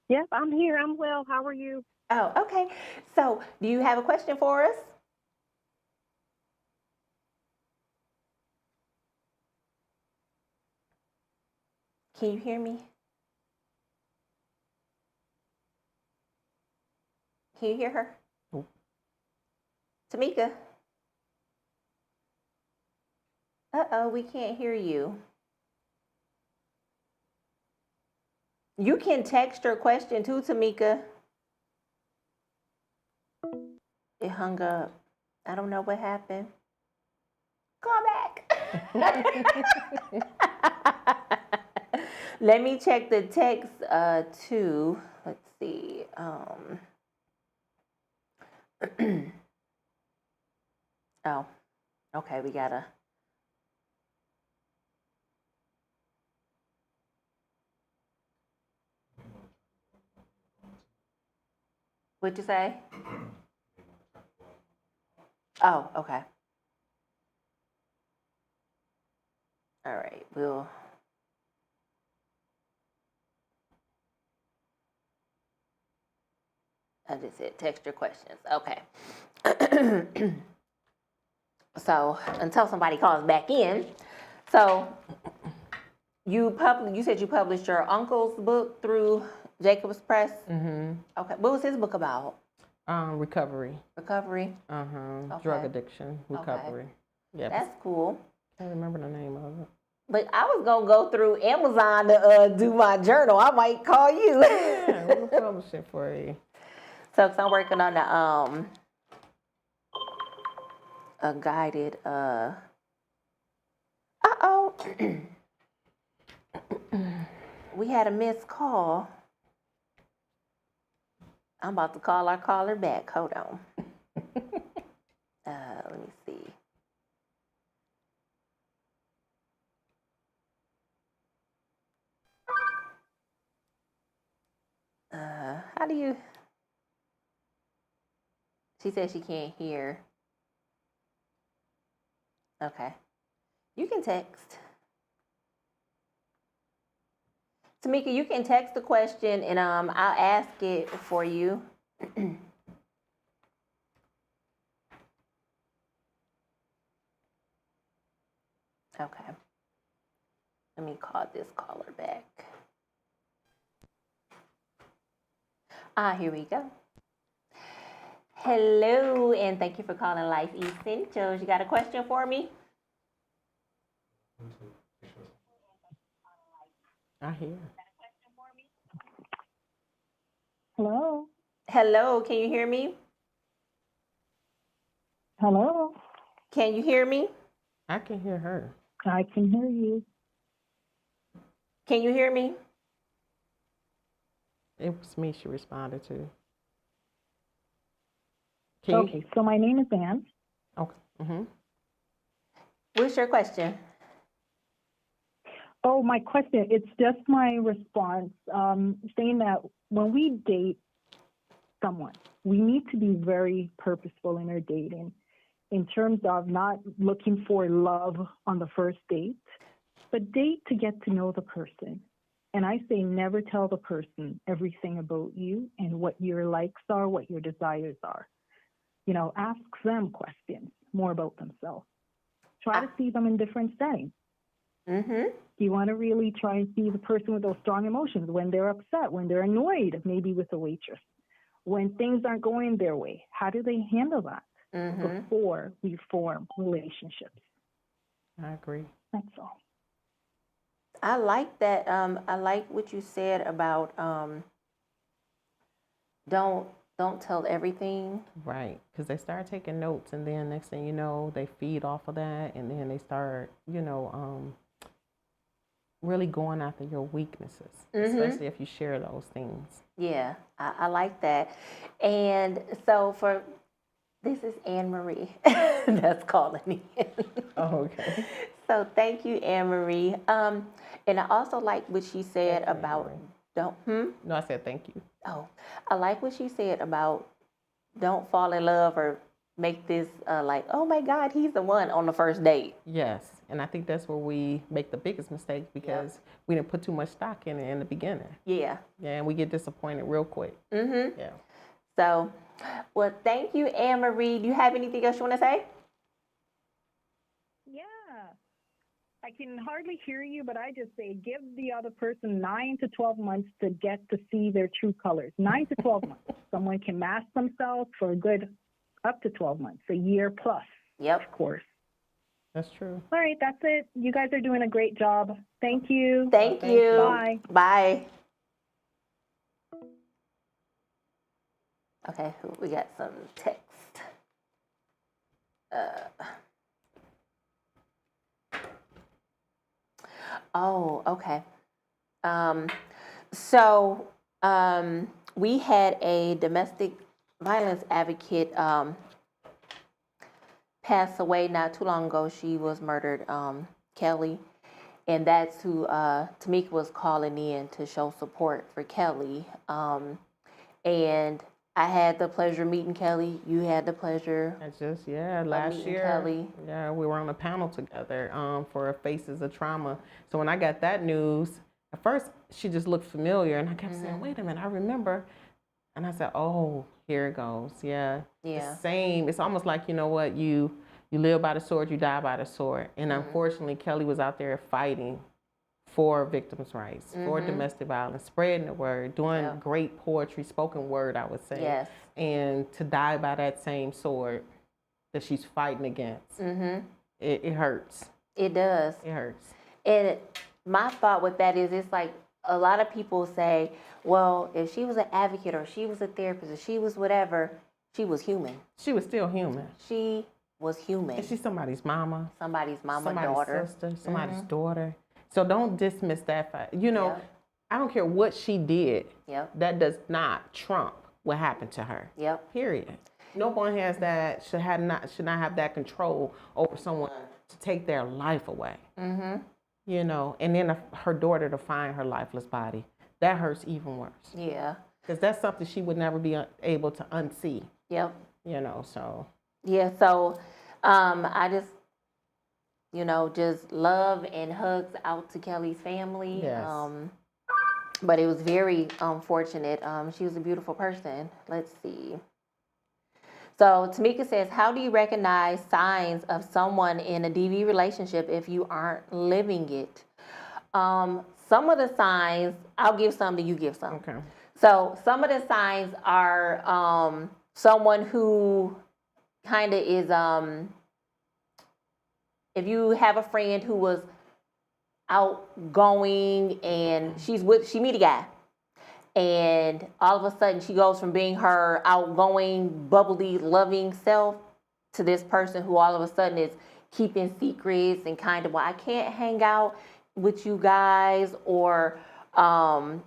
Yep, I'm here. I'm well. How are you? Oh, okay. So, do you have a question for us? Can you hear me? Can you hear her? Nope. Tamika? Uh-oh, we can't hear you. You can text your question too, Tamika. It hung up. I don't know what happened. Call back. Let me check the text too. Let's see. Oh, okay, we gotta. What'd you say? Oh, okay. All right, we'll. I just said text your questions. Okay. So until somebody calls back in, so you said you published your uncle's book through Jacobs Press. Mm-hmm. Okay, what was his book about? Recovery. Recovery. Uh-huh. Okay. Drug addiction recovery. Yeah. That's cool. Can't remember the name of it. But I was gonna go through Amazon to do my journal. I might call you. Yeah, we'll publish it for you. So, cause I'm working on a guided uh-oh. We had a missed call. I'm about to call our caller back. Hold on. Let me see. How do you? She said she can't hear. Okay. You can text. Tamika, you can text the question and I'll ask it for you. Okay. Let me call this caller back. Here we go. Hello, and thank you for calling Life Essentials. You got a question for me? I hear. Hello. Hello, can you hear me? Hello. Can you hear me? I can hear her. I can hear you. Can you hear me? It was me she responded to. Okay, so my name is Ann. Okay. Mm-hmm. What's your question? Oh, my question, it's just my response, saying that when we date someone, we need to be very purposeful in our dating in terms of not looking for love on the first date, but date to get to know the person. And I say never tell the person everything about you and what your likes are, what your desires are. You know, ask them questions more about themselves. Try to see them in different settings. Mm-hmm. You want to really try and see the person with those strong emotions when they're upset, when they're annoyed, maybe with a waitress, when things aren't going their way. How do they handle that before we form relationships? I agree. That's all. I like that. I like what you said about don't tell everything. Right, because they start taking notes, and then next thing you know, they feed off of that, and then they start, really going after your weaknesses, especially if you share those things. Yeah, I like that. And so this is Anne Marie that's calling in. Oh, okay. So thank you, Anne Marie. And I also like what she said Thank you, about Anne-Marie. No, I said thank you. I like what she said about don't fall in love or make this like, oh my God, he's the one on the first date. Yes, and I think that's where we make the biggest mistake because we didn't put too much stock in it in the beginning. Yeah. Yeah, and we get disappointed real quick. Mm-hmm. Yeah. So, well, thank you, Anne Marie. Do you have anything else you want to say? Yeah. I can hardly hear you, but I just say give the other person 9 to 12 months to get to see their true colors. 9 to 12 months. Someone can mask themselves for a good up to 12 months, a year plus. Yep. Of course. That's true. All right, that's it. You guys are doing a great job. Thank you. Thank you. Bye. Bye. Okay, we got some text. Oh, okay. So we had a domestic violence advocate pass away not too long ago. She was murdered, Kelly. And that's who Tamika was calling in to show support for Kelly. And I had the pleasure of meeting Kelly. You had the pleasure. I just, last meeting year, Kelly. yeah, we were on a panel together for Faces of Trauma. So when I got that news, at first she just looked familiar, and I kept saying, wait a minute, I remember. And I said, oh, here it goes. Yeah. Yeah. The same. It's almost like, you know what, you live by the sword, you die by the sword. And unfortunately, Kelly was out there fighting for victims' rights, for domestic violence, spreading the word, doing great poetry, spoken word, I would say. Yes. And to die by that same sword that she's fighting against, it hurts. It does. It hurts. And my thought with that is, it's like a lot of people say, well, if she was an advocate or she was a therapist or she was whatever, she was human. She was still human. She was human. And she's somebody's mama. Somebody's mama, somebody's daughter. sister, somebody's daughter. So don't dismiss that fact. You know, I don't care what she did. Yep. That does not trump what happened to her. Yep. Period. No one has that, should not have that control over someone to take their life away. You know, and then her daughter to find her lifeless body. That hurts even worse. Yeah. Because that's something she would never be able to unsee. Yep. You know, so. Yeah, so I just, you know, just love and hugs out to Kelly's family. Yes. But it was very unfortunate. She was a beautiful person. Let's see. So Tamika says, how do you recognize signs of someone in a DV relationship if you aren't living it? Some of the signs, I'll give some, you give some. Okay. So some of the signs are someone who kind of is, if you have a friend who was outgoing and she meet a guy, and all of a sudden she goes from being her outgoing, bubbly, loving self to this person who all of a sudden is keeping secrets and kind of, well, I can't hang out with you guys, or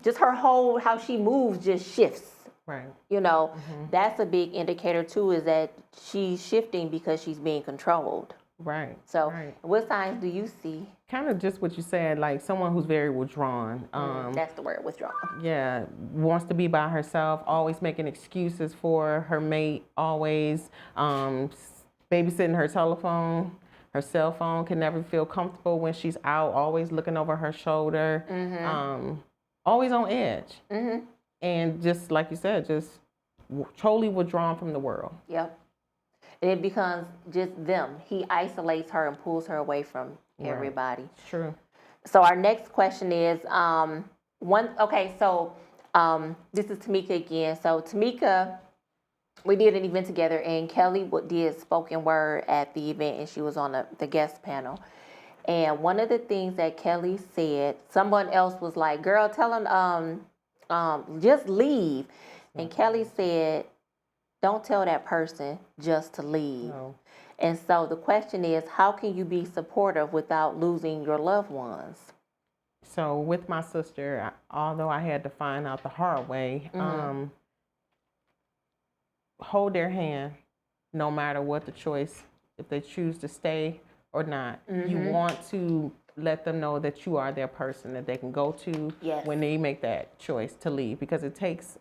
just her whole, how she moves just shifts. Right. You know, that's a big indicator too, is that she's shifting because she's being controlled. Right. So right. What signs do you see? Kind of just what you said, like someone who's very withdrawn. That's the word, withdrawn. Yeah, wants to be by herself, always making excuses for her mate, always babysitting her telephone, her cell phone, can never feel comfortable when she's out, always looking over her shoulder, always on edge. And just like you said, just totally withdrawn from the world. Yep. It becomes just them. He isolates her and pulls her away from everybody. True. So our next question is, this is Tamika again. So Tamika, we did an event together, and Kelly did spoken word at the event, and she was on the guest panel. And one of the things that Kelly said, someone else was like, girl, tell him, just leave. And Kelly said, don't tell that person just to leave. No. And so the question is, how can you be supportive without losing your loved ones? So with my sister, although I had to find out the hard way, hold their hand no matter what the choice, if they choose to stay or not. You want to let them know that you are their person that they can go to Yes. when they make that choice to leave. Because it takes,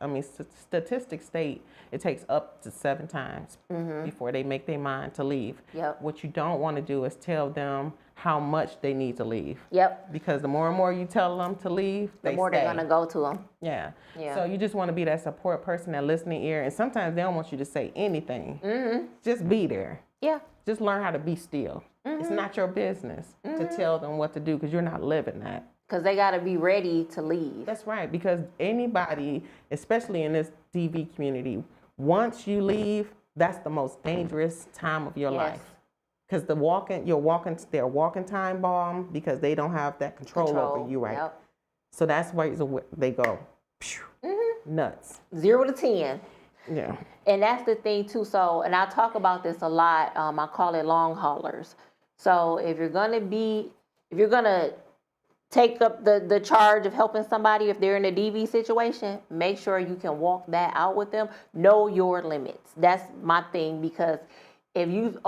statistics state it takes up to 7 times before they make their mind to leave. Yep. What you don't want to do is tell them how much they need to leave. Yep. Because the more and more you tell them to leave, The they more stay. they're gonna go to them. Yeah. Yeah. So you just want to be that support person, that listening ear. And sometimes they don't want you to say anything. Just be there. Yeah. Just learn how to be still. It's not your business to tell them what to do because you're not living that. Because they gotta be ready to leave. That's right. Because anybody, especially in this DV community, once you leave, that's the most dangerous time of your Yes. life. Because they're walking time bomb because they don't have that control over you, right? Yep. So that's why they go nuts. 0 to 10. Yeah. And that's the thing too. So, and I talk about this a lot. I call it long haulers. So if you're gonna take up the charge of helping somebody if they're in a DV situation, make sure you can walk that out with them. Know your limits. That's my thing, because if you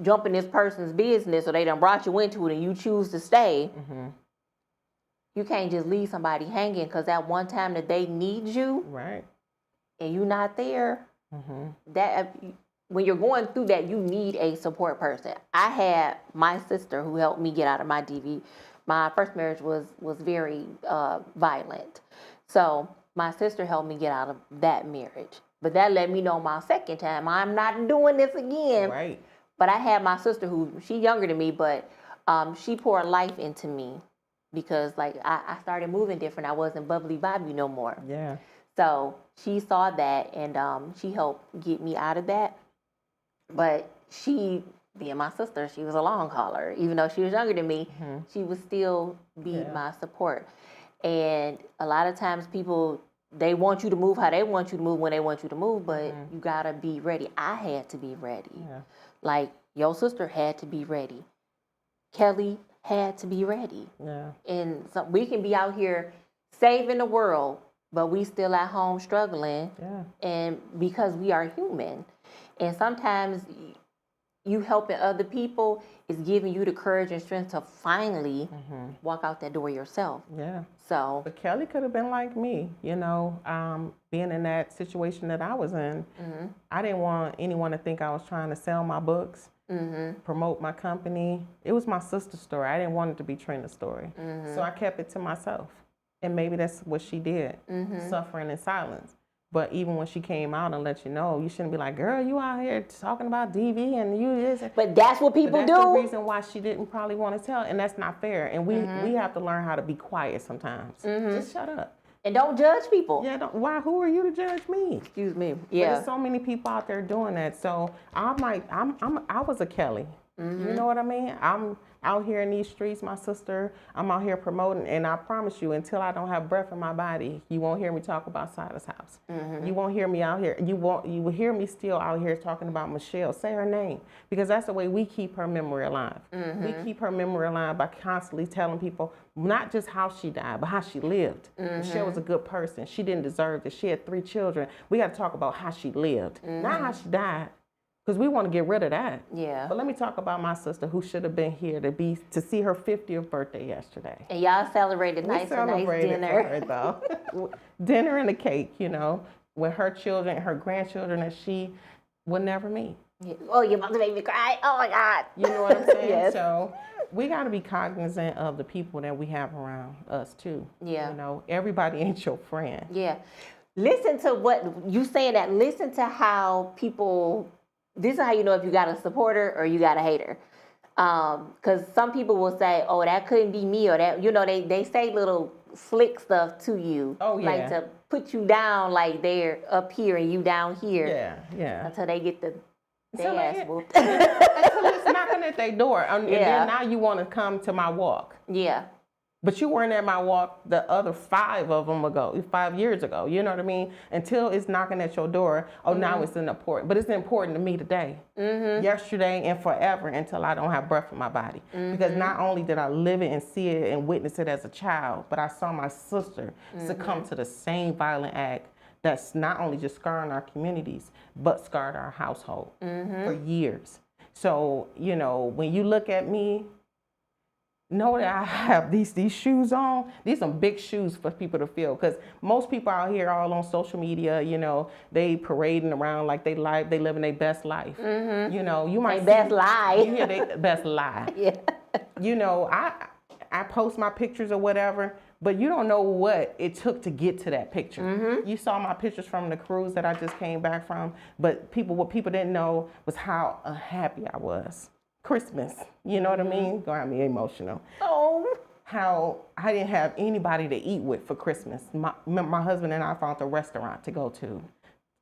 jump in this person's business or they done brought you into it and you choose to stay, you can't just leave somebody hanging because that one time that they need you Right. and you're not there, that when you're going through that, you need a support person. I had my sister who helped me get out of my DV. My first marriage was very violent. So my sister helped me get out of that marriage. But that let me know my second time, I'm not doing this again. Right. But I had my sister she's younger than me, but she poured life into me because like I started moving different. I wasn't bubbly Bobby no more. Yeah. So she saw that and she helped get me out of that. But she, being my sister, she was a long hauler. Even though she was younger than me, she would still be my support. And a lot of times people, they want you to move how they want you to move when they want you to move, but you gotta be ready. I had to be ready. Yeah. Like your sister had to be ready. Kelly had to be ready. Yeah. And so we can be out here saving the world, but we still at home struggling. Yeah. And because we are human. And sometimes you helping other people is giving you the courage and strength to finally walk out that door yourself. Yeah. So, But Kelly could have been like me, being in that situation that I was in. I didn't want anyone to think I was trying to sell my books, promote my company. It was my sister's story. I didn't want it to be Trina's story. So I kept it to myself. And maybe that's what she did, suffering in silence. But even when she came out and let you know, you shouldn't be like, girl, you out here talking about DV and you this. but that's what people But that's do. the reason why she didn't probably want to tell, and that's not fair. And we have to learn how to be quiet sometimes. Just shut up. And don't judge people. Yeah, why? Who are you to judge me? Excuse me. But Yeah. there's so many people out there doing that. So I was a Kelly. You know what I mean? I'm out here in these streets, my sister. I'm out here promoting, and I promise you, until I don't have breath in my body, you won't hear me talk about Silas House. You won't hear me out here. You will hear me still out here talking about Michelle. Say her name, because that's the way we keep her memory alive. We keep her memory alive by constantly telling people not just how she died, but how she lived. Michelle was a good person. She didn't deserve this. She had 3 children. We got to talk about how she lived, not how she died. Because we want to get rid of that. Yeah. But let me talk about my sister who should have been here to see her 50th birthday yesterday. And y'all celebrated We nice celebrated dinner. for her, though. Dinner and a cake, with her children, her grandchildren that she would never meet. Yeah. Oh, you're about to make me cry. Oh my God. You know what I'm saying? Yes. So we got to be cognizant of the people that we have around us too. Yeah. Everybody ain't your friend. Yeah. Listen to what you saying that. Listen to how people. This is how you know if you got a supporter or you got a hater. Because some people will say, oh, that couldn't be me, or that, they say little slick stuff to you. Oh, yeah. Like to put you down like they're up here and you down here. Yeah. Until they get their ass whooped. Until it's knocking at their door. And Yeah. then now you want to come to my walk. Yeah. But you weren't at my walk the other 5 years ago. You know what I mean? Until it's knocking at your door. Oh, now it's important. But it's important to me today, yesterday, and forever until I don't have breath in my body. Because not only did I live it and see it and witness it as a child, but I saw my sister succumb to the same violent act that's not only just scarring our communities, but scarred our household for years. So, when you look at me, know that I have these shoes on. These some big shoes for people to feel, because most people out here all on social media, you know, they parading around like they living their best life. You know, you might Their best lie. You hear their best lie. Yeah. You know, I post my pictures or whatever, but you don't know what it took to get to that picture. You saw my pictures from the cruise that I just came back from, but what people didn't know was how unhappy I was. Christmas, you know what I mean? Got me emotional. Oh. How I didn't have anybody to eat with for Christmas. My husband and I found a restaurant to go to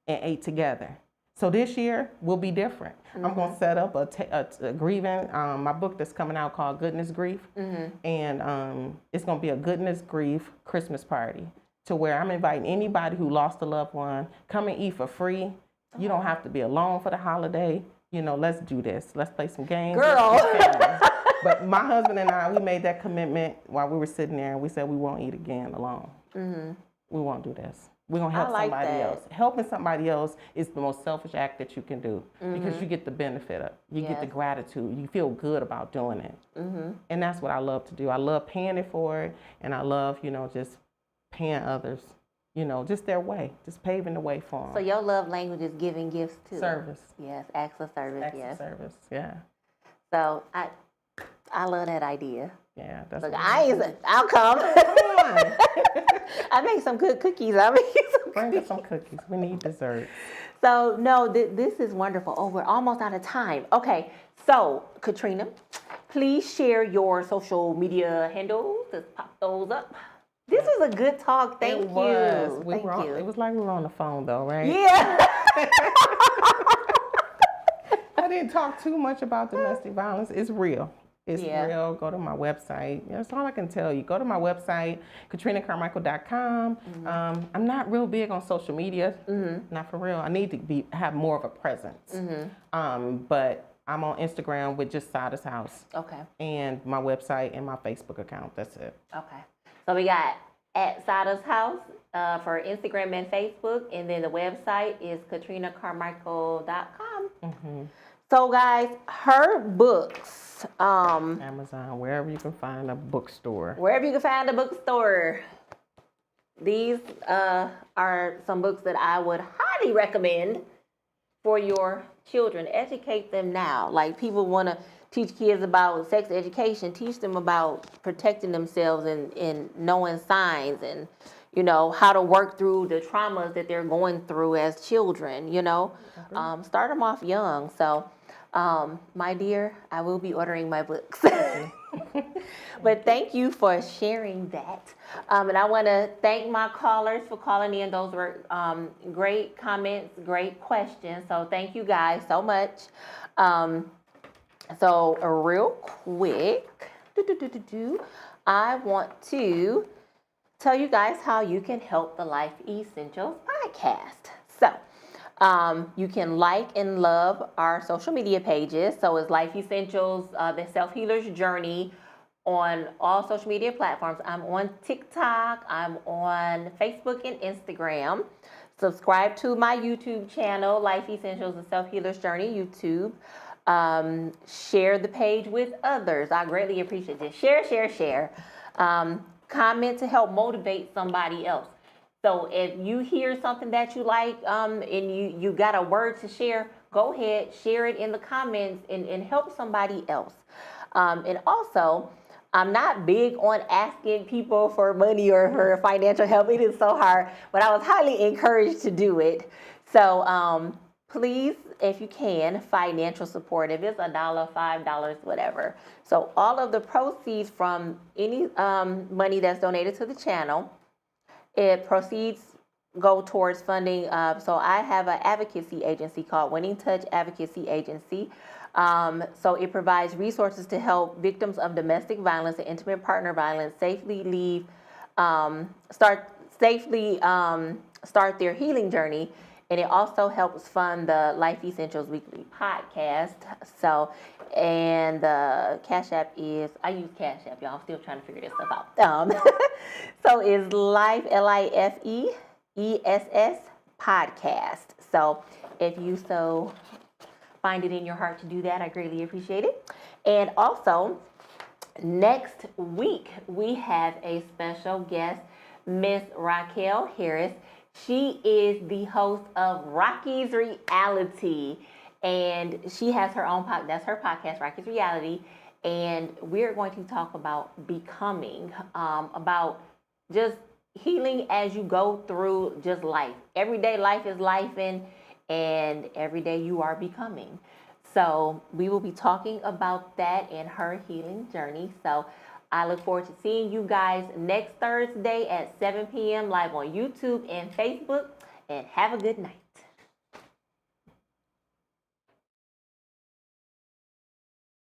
and ate together. So this year will be different. I'm going to set up a grieving, my book that's coming out called Goodness Grief. And it's going to be a Goodness Grief Christmas party, to where I'm inviting anybody who lost a loved one, come and eat for free. You don't have to be alone for the holiday. You know, let's do this. Let's play some games. Girl. But my husband and I, we made that commitment while we were sitting there, and we said we won't eat again alone. We won't do this. We're going to help somebody else. Helping somebody else is the most selfish act that you can do, because you get the benefit of it. You get the gratitude. You feel good about doing it. And that's what I love to do. I love paying it forward, and I love, you know, just paying others, you know, just their way, just paving the way for them. So your love language is giving gifts too. Service. Yes, acts of service. Acts yes. of service, yeah. So I love that idea. Yeah, that's Look, what I'll come. Come on. I make some good cookies. I make some Bring us some cookies. We need dessert. So no, this is wonderful. Oh, we're almost out of time. Okay, so Katrina, please share your social media handles. Just pop those up. This was a good talk. Thank you. Thank you. It was like we were on the phone though, right? Yeah. I didn't talk too much about domestic violence. It's real. It's Yeah. real. Go to my website. That's all I can tell you. Go to my website, KatrinaCarmichael.com. I'm not real big on social media. Not for real. I need to have more of a presence. But I'm on Instagram with just Sada's House. Okay. And my website and my Facebook account. That's it. Okay. So we got at Sada's House for Instagram and Facebook, and then the website is KatrinaCarmichael.com. So guys, her books, Amazon, wherever you can find a bookstore. wherever you can find a bookstore, these are some books that I would highly recommend for your children. Educate them now. Like, people want to teach kids about sex education, teach them about protecting themselves and knowing signs, and, you know, how to work through the traumas that they're going through as children, you know. Start them off young. So, my dear, I will be ordering my books. But thank you for sharing that. And I want to thank my callers for calling in. Those were great comments, great questions. So thank you guys so much. So real quick, I want to tell you guys how you can help the Life Essentials podcast. So you can like and love our social media pages. So it's Life Essentials, the Self-Healer's Journey, on all social media platforms. I'm on TikTok, I'm on Facebook and Instagram. Subscribe to my YouTube channel, Life Essentials, the Self-Healer's Journey, YouTube. Share the page with others. I greatly appreciate it. Share. Comment to help motivate somebody else. So if you hear something that you like, and you got a word to share, go ahead, share it in the comments and help somebody else. And also, I'm not big on asking people for money or for financial help. It is so hard, but I was highly encouraged to do it. So please, if you can, financial support. If it's $1, $5, whatever. So all of the proceeds from any money that's donated to the channel, it proceeds go towards funding. So I have an advocacy agency called Winning Touch Advocacy Agency. So it provides resources to help victims of domestic violence and intimate partner violence safely start their healing journey. And it also helps fund the Life Essentials Weekly podcast. So, and the Cash App is, I use Cash App, y'all. I'm still trying to figure this stuff out. So it's Life, LIFEESS podcast. So if you so find it in your heart to do that, I greatly appreciate it. And also, Next week, we have a special guest, Miss Raquel Harris. She is the host of Rocky's Reality, and she has her own that's her podcast, Rocky's Reality. And we're going to talk about becoming, about just healing as you go through just life. Everyday life is life, and every day you are becoming. So we will be talking about that and her healing journey. So I look forward to seeing you guys next Thursday at 7 p.m. live on YouTube and Facebook. And have a good night.